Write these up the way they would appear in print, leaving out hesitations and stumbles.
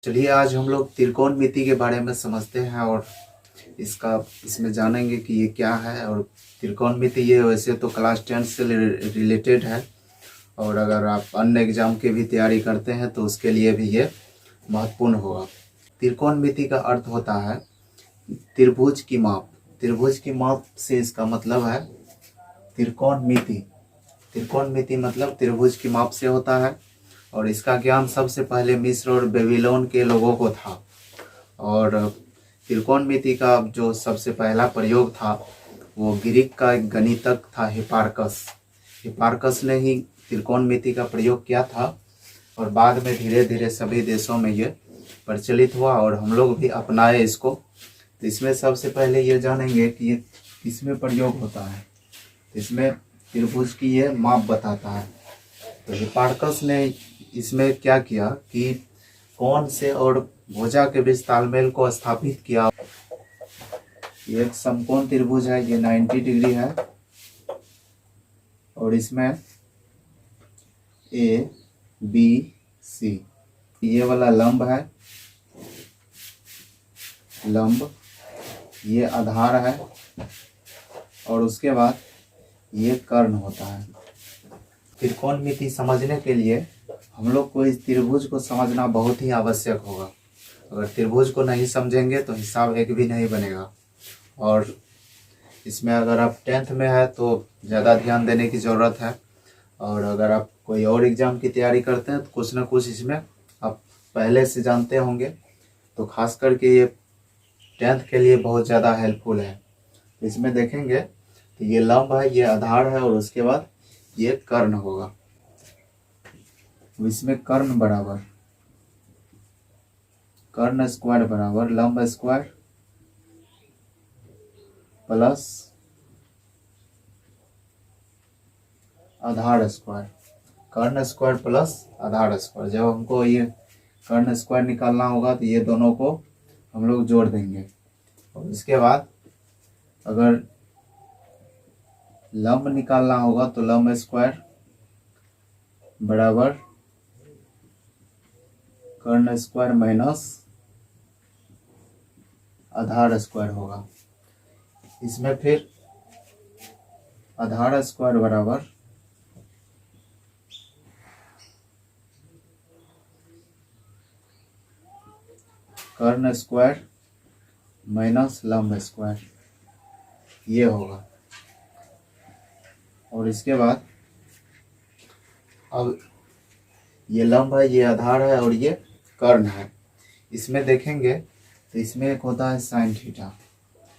चलिए आज हम लोग त्रिकोणमिति के बारे में समझते हैं और इसमें जानेंगे कि ये क्या है। और त्रिकोणमिति ये वैसे तो क्लास 10 से रिलेटेड है, और अगर आप अन्य एग्जाम की भी तैयारी करते हैं तो उसके लिए भी ये महत्वपूर्ण होगा। त्रिकोणमिति का अर्थ होता है त्रिभुज की माप। त्रिभुज की माप से इसका मतलब है त्रिकोणमिति। त्रिकोणमिति मतलब त्रिभुज की माप से होता है, और इसका ज्ञान सबसे पहले मिस्र और बेबीलोन के लोगों को था। और त्रिकोणमिति का जो सबसे पहला प्रयोग था वो ग्रीक का एक गणितज्ञ था हिपार्कस। हिपार्कस ने ही त्रिकोणमिति का प्रयोग किया था, और बाद में धीरे धीरे सभी देशों में ये प्रचलित हुआ और हम लोग भी अपनाए इसको। तो इसमें सबसे पहले ये जानेंगे कि ये किसमें प्रयोग होता है। तो इसमें त्रिभुज की ये माप बताता है। तो हिपार्कस ने इसमें क्या किया कि कोण से और भुजा के बीच तालमेल को स्थापित किया। ये एक समकोण त्रिभुज है, ये 90 डिग्री है, और इसमें ए बी सी ये वाला लंब है, लंब ये आधार है, और उसके बाद ये कर्ण होता है। त्रिकोणमिति समझने के लिए हम लोग को इस त्रिभुज को समझना बहुत ही आवश्यक होगा। अगर त्रिभुज को नहीं समझेंगे तो हिसाब एक भी नहीं बनेगा। और इसमें अगर आप 10th में है तो ज़्यादा ध्यान देने की ज़रूरत है, और अगर आप कोई और एग्ज़ाम की तैयारी करते हैं तो कुछ ना कुछ इसमें आप पहले से जानते होंगे। तो खास करके ये 10th के लिए बहुत ज़्यादा हेल्पफुल है। इसमें देखेंगे तो ये लंब है, ये आधार है, और उसके बाद ये कर्ण होगा। इसमें कर्ण बराबर कर्ण स्क्वायर बराबर लंब स्क्वायर प्लस आधार स्क्वायर। कर्ण स्क्वायर प्लस आधार स्क्वायर, जब हमको ये कर्ण स्क्वायर निकालना होगा तो ये दोनों को हम लोग जोड़ देंगे। और इसके बाद अगर लंब निकालना होगा तो लंब स्क्वायर बराबर कर्ण स्क्वायर माइनस आधार स्क्वायर होगा। इसमें फिर आधार स्क्वायर बराबर कर्ण स्क्वायर माइनस लंब स्क्वायर ये होगा। और इसके बाद अब ये लंब है, ये आधार है, और ये कर्ण है। इसमें देखेंगे तो इसमें एक होता है साइन थीटा।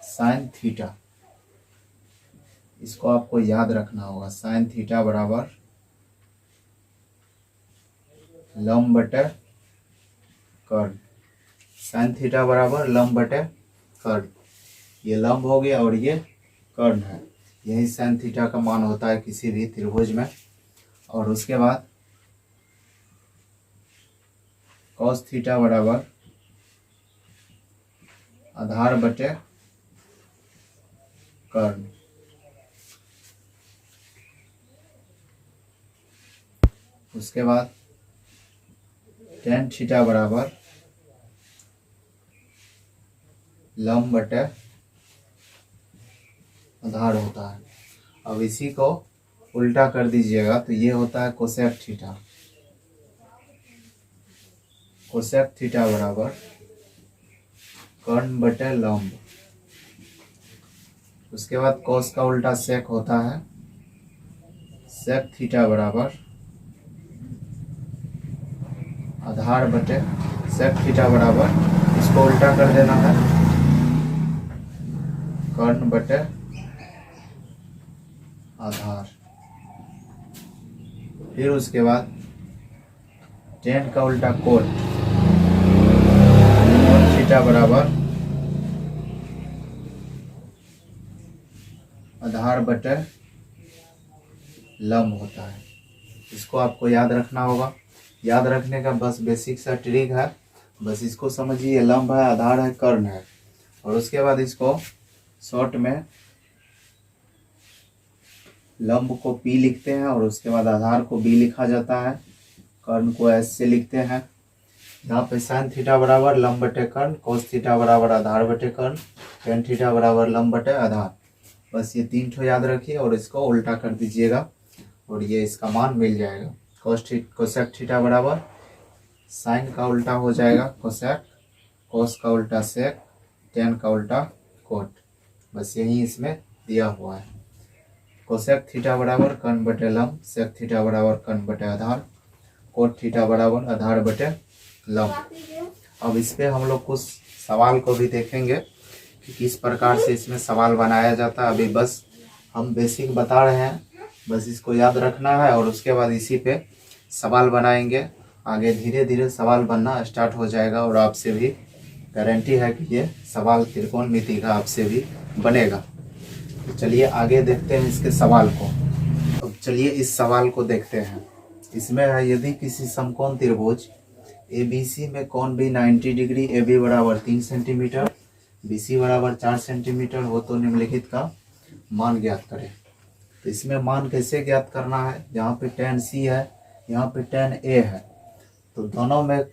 साइन थीटा इसको आपको याद रखना होगा। साइन थीटा बराबर लंब बटे कर्ण। साइन थीटा बराबर लंब बटे कर्ण। ये लंब हो गया और ये कर्ण है। यही साइन थीटा का मान होता है किसी भी त्रिभुज में। और उसके बाद कॉस थीटा बराबर आधार बटे कर्ण। उसके बाद टेन थीटा बराबर लंब बटे आधार होता है। अब इसी को उल्टा कर दीजिएगा तो ये होता है कोसेक थीटा। कोसेक थीटा बराबर कर्ण बटे लंब। उसके बाद कोस का उल्टा सेक होता है। सेक थीटा बराबर आधार बटे सेक थीटा बराबर, इसको उल्टा कर देना है, कर्ण बटे आधार। फिर उसके बाद टेन का उल्टा कोण। कोण थीटा बराबर आधार बटे लंब होता है। इसको आपको याद रखना होगा। याद रखने का बस बेसिक सा ट्रिक है, बस इसको समझिए। लंब है, आधार है, कर्ण है, और उसके बाद इसको शॉर्ट में लंब को P लिखते हैं, और उसके बाद आधार को B लिखा जाता है, कर्ण को S से लिखते हैं। यहाँ पे साइन थीटा बराबर लंब बटे कर्ण, कोस थीटा बराबर आधार बटे कर्ण, टेन थीटा बराबर लंब बटे आधार। बस ये 3 ठो याद रखिए और इसको उल्टा कर दीजिएगा और ये इसका मान मिल जाएगा। कोसेक थीटा बराबर साइन का उल्टा हो जाएगा कोसेक, कोस का उल्टा सेक, टेन का उल्टा कोट। बस यही इसमें दिया हुआ है। कोसेक थीटा बराबर कर्ण बटे लंब, सेक थीटा बराबर कर्ण बटे आधार, कोट थीटा बराबर आधार बटे लंब। अब इस पे हम लोग कुछ सवाल को भी देखेंगे कि किस प्रकार से इसमें सवाल बनाया जाता है। अभी बस हम बेसिक बता रहे हैं, बस इसको याद रखना है और उसके बाद इसी पे सवाल बनाएंगे। आगे धीरे धीरे सवाल बनना स्टार्ट हो जाएगा और आपसे भी गारंटी है कि ये सवाल त्रिकोणमिति का आपसे भी बनेगा। तो चलिए आगे देखते हैं इसके सवाल को। अब चलिए इस सवाल को देखते हैं। इसमें है यदि किसी समकोण त्रिभुज ABC में कोण भी 90 डिग्री, AB बराबर 3 सेंटीमीटर, BC बराबर 4 सेंटीमीटर हो तो निम्नलिखित का मान ज्ञात करें। तो इसमें मान कैसे ज्ञात करना है, यहाँ पे tan C है, यहाँ पे tan A है, तो दोनों में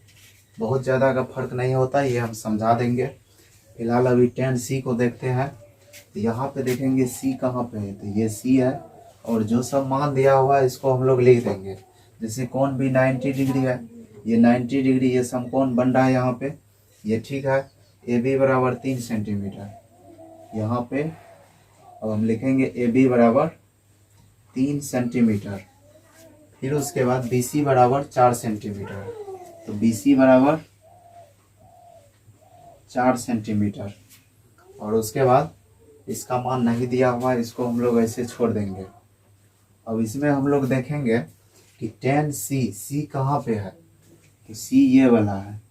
बहुत ज़्यादा का फर्क नहीं होता, ये हम समझा देंगे। फिलहाल अभी tan C को देखते हैं। तो यहाँ पे देखेंगे C कहाँ पे है, तो ये C है और जो सब मान दिया हुआ है इसको हम लोग लिख देंगे। जैसे कोण भी 90 डिग्री है, ये 90 डिग्री ये समकोण बन रहा है यहाँ पे, ये ठीक है। AB बराबर 3 सेंटीमीटर यहाँ पे, अब हम लिखेंगे AB बराबर 3 सेंटीमीटर। फिर उसके बाद BC बराबर 4 सेंटीमीटर, तो BC बराबर 4 सेंटीमीटर और उसके बाद इसका मान नहीं दिया हुआ है, इसको हम लोग ऐसे छोड़ देंगे। अब इसमें हम लोग देखेंगे कि tan C कहाँ पे है, तो C ये वाला है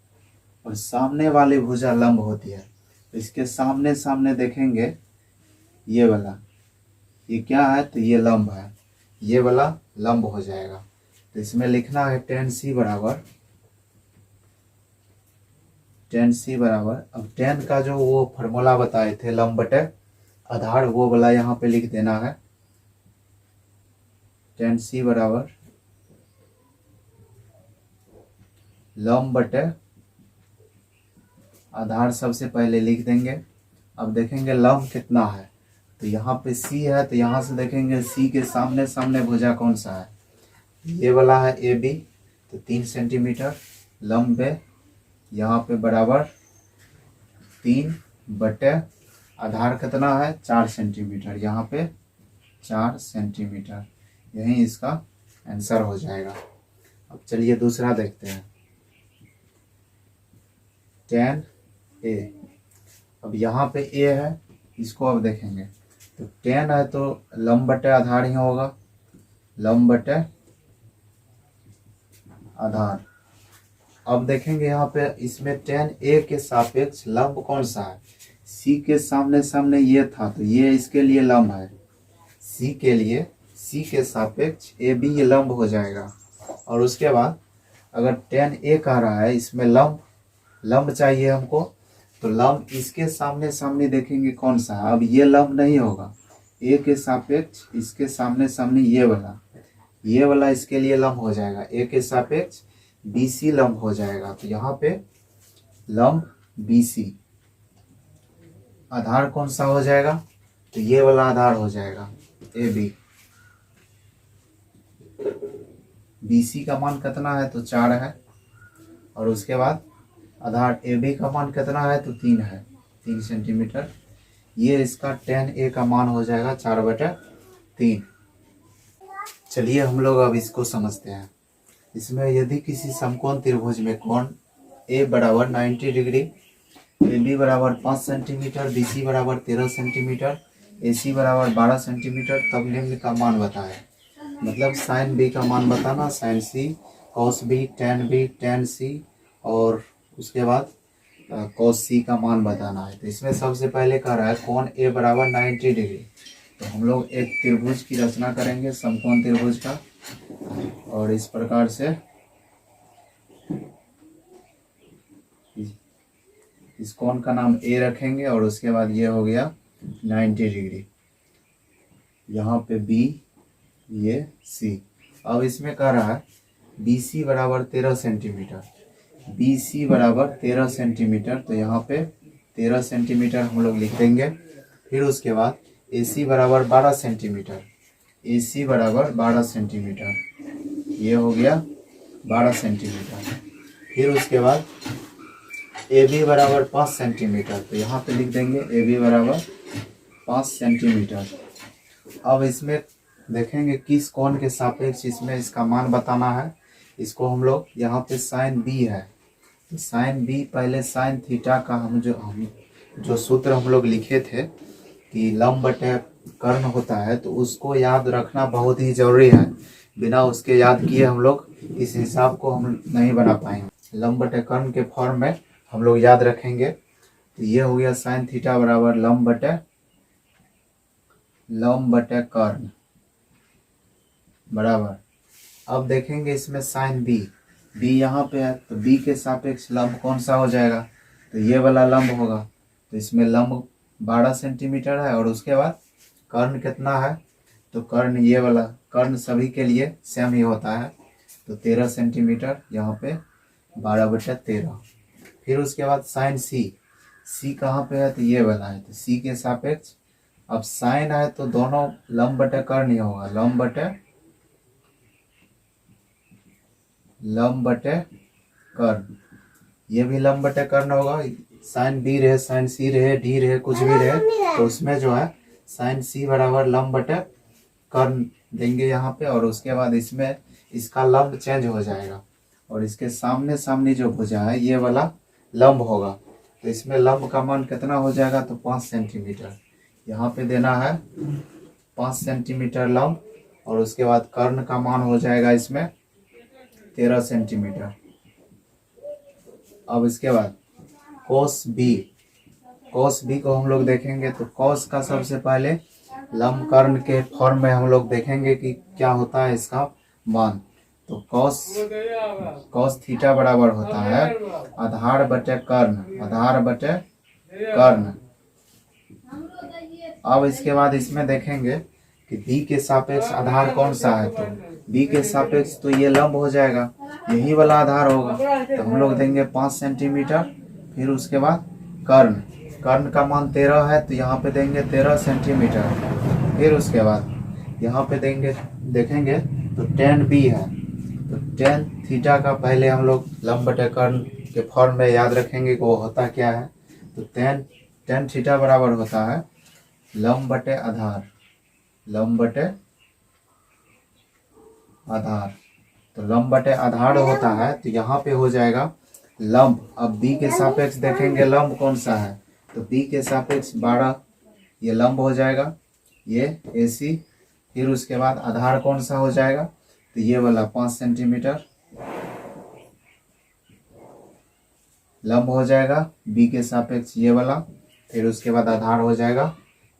और सामने वाली भुजा लंब होती है, तो इसके सामने सामने देखेंगे ये वाला, ये क्या है, तो ये लंब है, ये वाला लंब हो जाएगा। तो इसमें लिखना है tan C बराबर, अब tan का जो वो फॉर्मूला बताए थे लंब बटे आधार, वो वाला यहाँ पे लिख देना है। tan C बराबर लंब बटे आधार सबसे पहले लिख देंगे। अब देखेंगे लंब कितना है, तो यहाँ पे C है, तो यहाँ से देखेंगे C के सामने सामने भुजा कौन सा है, ये वाला है AB, तो 3 सेंटीमीटर लंब है यहाँ पे बराबर 3 बटे आधार कितना है 4 सेंटीमीटर, यहाँ पे 4 सेंटीमीटर, यही इसका आंसर हो जाएगा। अब चलिए दूसरा देखते हैं, tan A। अब यहाँ पे A है, इसको अब देखेंगे, तो tan है तो लंब बटे आधार ही होगा, लंब बटे आधार। अब देखेंगे यहाँ पे इसमें tan A के सापेक्ष लंब कौन सा है, C के सामने सामने ये था, तो ये इसके लिए लंब है, C के लिए C के सापेक्ष AB ये लंब हो जाएगा। और उसके बाद अगर tan A कह रहा है, इसमें लंब चाहिए हमको, तो लंब इसके सामने सामने देखेंगे कौन सा है, अब ये लंब नहीं होगा, A के सापेक्ष इसके सामने सामने ये वाला इसके लिए लंब हो जाएगा, A के सापेक्ष BC लंब हो जाएगा। तो यहाँ पे लंब BC, आधार कौन सा हो जाएगा, तो ये वाला आधार हो जाएगा AB। BC का मान कितना है, तो 4 है और उसके बाद आधार AB का मान कितना है, तो 3 है, 3 सेंटीमीटर। ये इसका tan A का मान हो जाएगा 4/3। चलिए हम लोग अब इसको समझते हैं। इसमें यदि किसी समकोण त्रिभुज में कोण A बराबर 90 डिग्री, AB बराबर 5 सेंटीमीटर, BC बराबर 13 सेंटीमीटर, AC बराबर 12 सेंटीमीटर, तब निम्न का मान बताएं। मतलब साइन B का मान बताना, sign C, cos B, tan C और उसके बाद cos C का मान बताना है। तो इसमें सबसे पहले कह रहा है कोण A बराबर 90 डिग्री, तो हम लोग एक त्रिभुज की रचना करेंगे, समकोण त्रिभुज का, और इस प्रकार से इस कोण का नाम A रखेंगे और उसके बाद ये हो गया 90 डिग्री, यहाँ पे B, ये C। अब इसमें कह रहा है BC बराबर 13 सेंटीमीटर, बी सी बराबर 13 सेंटीमीटर, तो यहाँ पे 13 सेंटीमीटर हम लोग लिख देंगे। फिर उसके बाद ए सी बराबर 12 सेंटीमीटर, ए सी बराबर 12 सेंटीमीटर, ये हो गया 12 सेंटीमीटर। फिर उसके बाद ए बी बराबर 5 सेंटीमीटर, तो यहाँ पे लिख देंगे ए बी बराबर 5 सेंटीमीटर। अब इसमें देखेंगे किस कोण के सापेक्ष इसमें इसका मान बताना है। इसको हम लोग यहाँ पे साइन बी है, तो साइन बी पहले साइन थीटा का हम जो सूत्र हम लोग लिखे थे कि लंब बटे कर्ण होता है, तो उसको याद रखना बहुत ही जरूरी है। बिना उसके याद किए हम लोग इस हिसाब को हम नहीं बना पाएंगे। लंब बटे कर्ण के फॉर्म में हम लोग याद रखेंगे। तो ये हो गया साइन थीटा बराबर लंब बटे कर्ण बराबर। अब देखेंगे इसमें साइन बी, बी यहाँ पे है, तो बी के सापेक्ष लंब कौन सा हो जाएगा, तो ये वाला लंब होगा। तो इसमें लंब 12 सेंटीमीटर है और उसके बाद कर्ण कितना है, तो कर्ण ये वाला, कर्ण सभी के लिए सेम ही होता है, तो 13 सेंटीमीटर, यहाँ पे 12/13। फिर उसके बाद साइन सी, सी कहाँ पे है, तो ये वाला है, तो सी के सापेक्ष, अब साइन है तो दोनों लंब बटे कर्ण ही होगा, लंब बटे कर्ण, ये भी लंब बटे कर्ण होगा। साइन बी रहे, साइन सी रहे, डी रहे, कुछ भी रहे, तो उसमें जो है साइन सी बराबर लंब बटे कर्ण देंगे यहाँ पे। और उसके बाद इसमें इसका लंब चेंज हो जाएगा और इसके सामने सामने जो भुजा है ये वाला लंब होगा, तो इसमें लंब का मान कितना हो जाएगा, तो 5 सेंटीमीटर यहाँ पे देना है, 5 सेंटीमीटर लंब। और उसके बाद कर्ण का मान हो जाएगा इसमें 13 सेंटीमीटर। अब इसके बाद कोस बी, कोस बी को हम लोग देखेंगे, तो कोस का सबसे पहले लंब कर्ण के फॉर्म में हम लोग देखेंगे कि क्या होता है इसका मान। तो कोस थीटा बराबर होता है आधार बटे कर्ण, आधार बटे कर्ण। अब इसके बाद इसमें देखेंगे कि बी के सापेक्ष आधार कौन सा है, तो बी के सापेक्ष तो ये लंब हो जाएगा, यही वाला आधार होगा, तो हम लोग देंगे 5 सेंटीमीटर। फिर उसके बाद कर्ण, कर्ण का मान 13 है, तो यहाँ पे देंगे 13 सेंटीमीटर। फिर उसके बाद यहाँ पे देंगे, देखेंगे तो tan बी है, तो tan थीटा का पहले हम लोग लंब बटे कर्ण के फॉर्म में याद रखेंगे कि वो होता क्या है। तो tan थीटा बराबर होता है लंब बटे आधार, लंब बटे आधार। तो लंब बटे आधार होता है, तो यहाँ पे हो जाएगा लंब। अब बी के सापेक्ष देखेंगे लंब कौन सा है, तो बी के सापेक्ष 12 ये लंब हो जाएगा, ये ए सी। फिर उसके बाद आधार कौन सा हो जाएगा, तो ये वाला 5 सेंटीमीटर लंब हो जाएगा बी के सापेक्ष ये वाला। फिर उसके बाद आधार हो जाएगा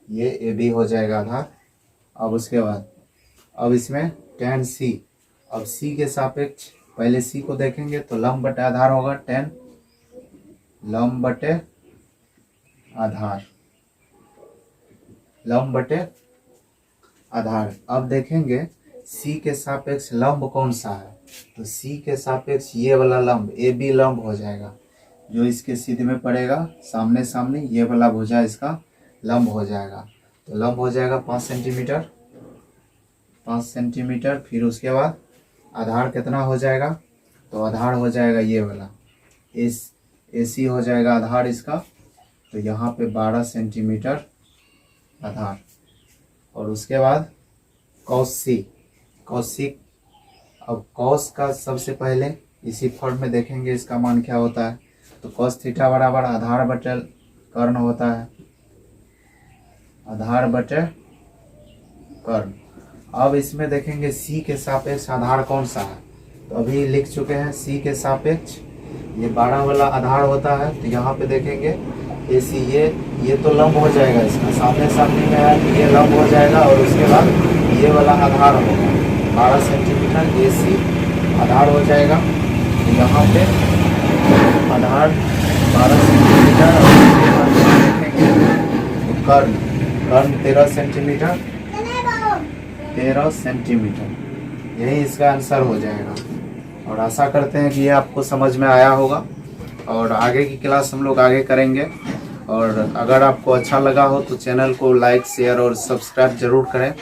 ये ए बी हो जाएगा आधार। अब उसके बाद अब इसमें tan सी, अब सी के सापेक्ष पहले सी को देखेंगे, तो लंब बटे आधार होगा tan लंब बटे आधार, लंब बटे आधार। अब देखेंगे सी के सापेक्ष लंब कौन सा है, तो सी के सापेक्ष ये वाला लंब ए बी लंब हो जाएगा, जो इसके सीधे में पड़ेगा सामने सामने, ये वाला भुजा इसका लंब हो जाएगा। तो लंब हो जाएगा 5 सेंटीमीटर, 5 सेंटीमीटर। फिर उसके बाद आधार कितना हो जाएगा, तो आधार हो जाएगा ये वाला ए सी हो जाएगा आधार इसका, तो यहाँ पे 12 सेंटीमीटर आधार। और उसके बाद कॉस सी, कॉस सी, अब कॉस का सबसे पहले इसी फॉर्म में देखेंगे इसका मान क्या होता है, तो कॉस थीटा बराबर आधार बटे कर्ण होता है, आधार बटे कर्ण। अब इसमें देखेंगे सी के सापेक्ष आधार कौन सा है, तो अभी लिख चुके हैं सी के सापेक्ष ये 12 वाला आधार होता है, तो यहाँ पे देखेंगे ए सी, ये तो लंब हो जाएगा इसका, सामने सामने में है तो ये लंब हो जाएगा। और उसके बाद ये वाला आधार होगा 12 सेंटीमीटर ए सी आधार हो जाएगा, तो यहाँ पे आधार 12 सेंटीमीटर। और उसके बाद देखेंगे तो कर्ण, कर्ण 13 सेंटीमीटर, 13 सेंटीमीटर, यही इसका आंसर हो जाएगा। और आशा करते हैं कि ये आपको समझ में आया होगा और आगे की क्लास हम लोग आगे करेंगे। और अगर आपको अच्छा लगा हो तो चैनल को लाइक शेयर और सब्सक्राइब जरूर करें।